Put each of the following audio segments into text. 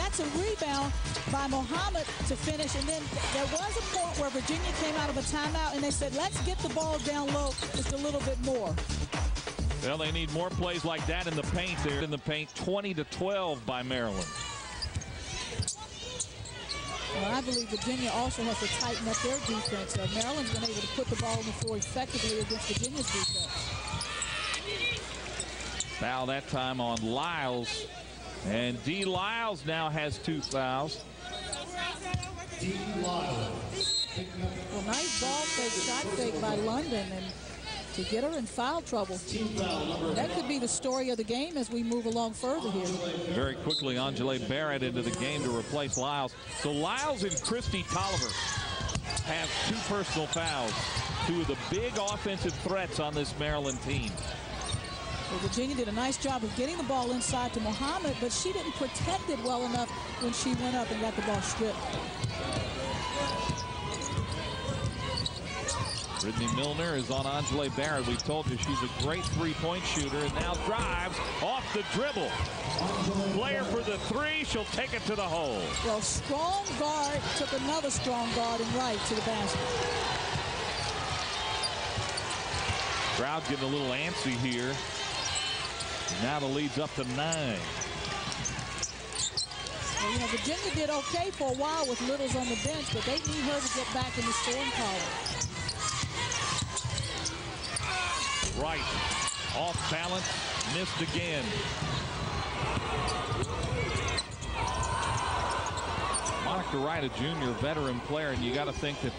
that's a rebound by Muhammad to finish. And then there was a point where Virginia came out of a timeout and they said, let's get the ball down low just a little bit more. Well, they need more plays like that in the paint. They're in the paint 20-12 by Maryland. Well, I believe Virginia also has to tighten up their defense. Maryland's been able to put the ball on the floor effectively against Virginia's defense. Foul that time on Lyles. And D. Lyles now has 2 fouls. Well, nice ball fake, shot fake by London, and to get her in foul trouble. That could be the story of the game as we move along further here. Very quickly, Angela Barrett into the game to replace Lyles. So Lyles and Christy Tolliver have 2 personal fouls. 2 of the big offensive threats on this Maryland team. Well, Virginia did a nice job of getting the ball inside to Muhammad, but she didn't protect it well enough when she went up and got the ball stripped. Brittany Milner is on Angela Barrett. We've told you she's a great 3-point shooter, and now drives off the dribble. Player for the 3. She'll take it to the hole. Well, strong guard took another strong guard and right to the basket. Crowd getting a little antsy here. Now the lead's up to 9. Well, you know, Virginia did okay for a while with Littles on the bench, but they need her to get back in the scoring column. Right, off balance, missed again. Monica Wright, a junior veteran player, and you got to think that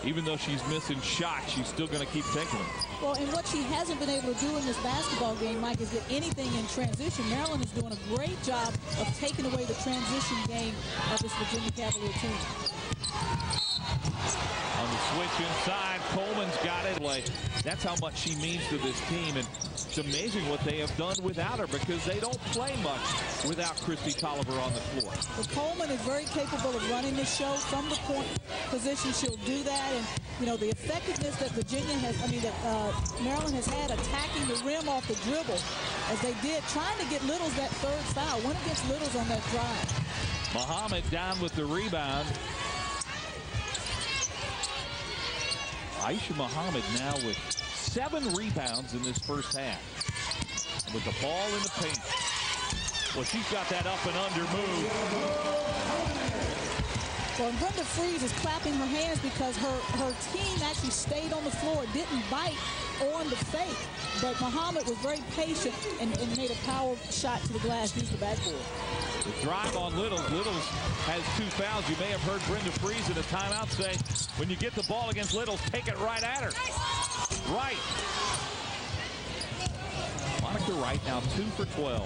even though she's missing shots, she's still going to keep taking them. Well, and what she hasn't been able to do in this basketball game, Mike, is get anything in transition. Maryland is doing a great job of taking away the transition game of this Virginia Cavalier team. On the switch inside, Coleman's got it. That's how much she means to this team, and it's amazing what they have done without her because they don't play much without Christy Tolliver on the floor. Well, Coleman is very capable of running the show from the point position. She'll do that, and you know the effectiveness that Maryland has had attacking the rim off the dribble, as they did trying to get Littles that 3rd foul. Went against Littles on that drive. Muhammad down with the rebound. Aisha Muhammad now with 7 rebounds in this first half. With the ball in the paint. Well, she's got that up and under move. Well, Brenda Freeze is clapping her hands because her team actually stayed on the floor, didn't bite on the fake. But Muhammad was very patient and made a power shot to the glass, used the backboard. The drive on Littles. Littles has 2 fouls. You may have heard Brenda Freeze in a timeout say, when you get the ball against Littles, take it right at her. Right. Monica Wright now 2 for 12.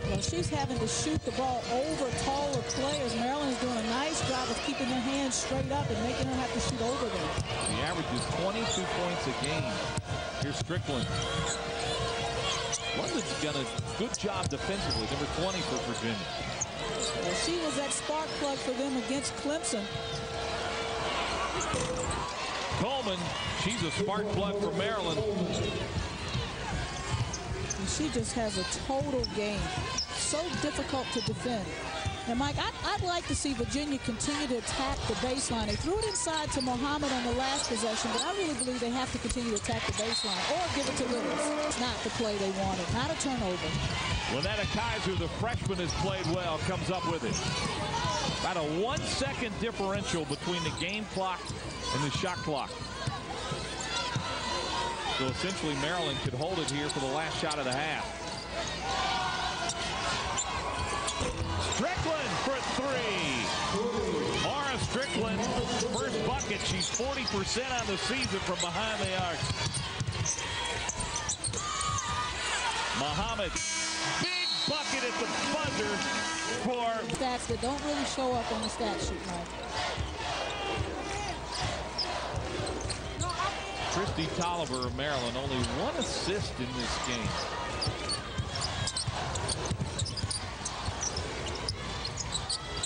Well, she's having to shoot the ball over taller players. Maryland is doing a nice job of keeping their hands straight up and making her have to shoot over them. The average is 22 points a game. Here's Strickland. London's done a good job defensively, number 20 for Virginia. Well, she was that spark plug for them against Clemson. Coleman, she's a spark plug for Maryland. And she just has a total game. So difficult to defend. Now, Mike, I'd like to see Virginia continue to attack the baseline. They threw it inside to Muhammad on the last possession, but I really believe they have to continue to attack the baseline or give it to Littles. It's not the play they wanted, not a turnover. Lynetta Kaiser, the freshman, has played well, comes up with it. About a 1-second differential between the game clock and the shot clock. So essentially Maryland could hold it here for the last shot of the half. Strickland for 3. Mara Strickland, first bucket. She's 40% on the season from behind the arc. Muhammad, big bucket at the buzzer for... Stats that don't really show up on the stat sheet, Mike. Christy Tolliver of Maryland, only 1 assist in this game.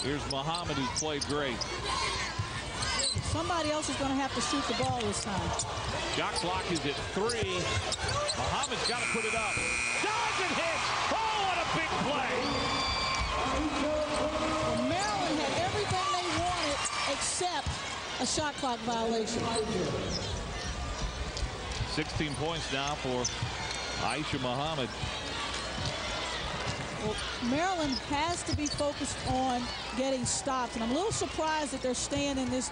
Here's Muhammad, who's played great. Somebody else is going to have to shoot the ball this time. Shot clock is at 3. Muhammad's got to put it up. Does it hit? Oh, what a big play! a shot clock violation. 16 points now for Aisha Muhammad. Well, Maryland has to be focused on getting stops, and I'm a little surprised that they're staying in this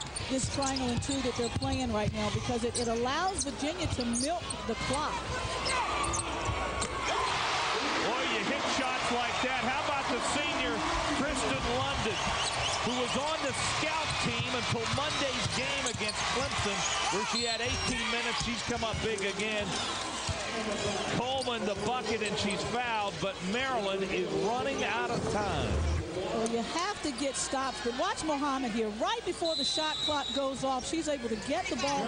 triangle and 2 that they're playing right now, because it allows Virginia to milk the clock. Boy, you hit shots like that. How about the senior Kristen London, who was on the scout team until Monday's game against Clemson, where she had 18 minutes. She's come up big again. Coleman the bucket, and she's fouled, but Maryland is running out of time. Well, you have to get stops, but watch Muhammad here. Right before the shot clock goes off, she's able to get the ball.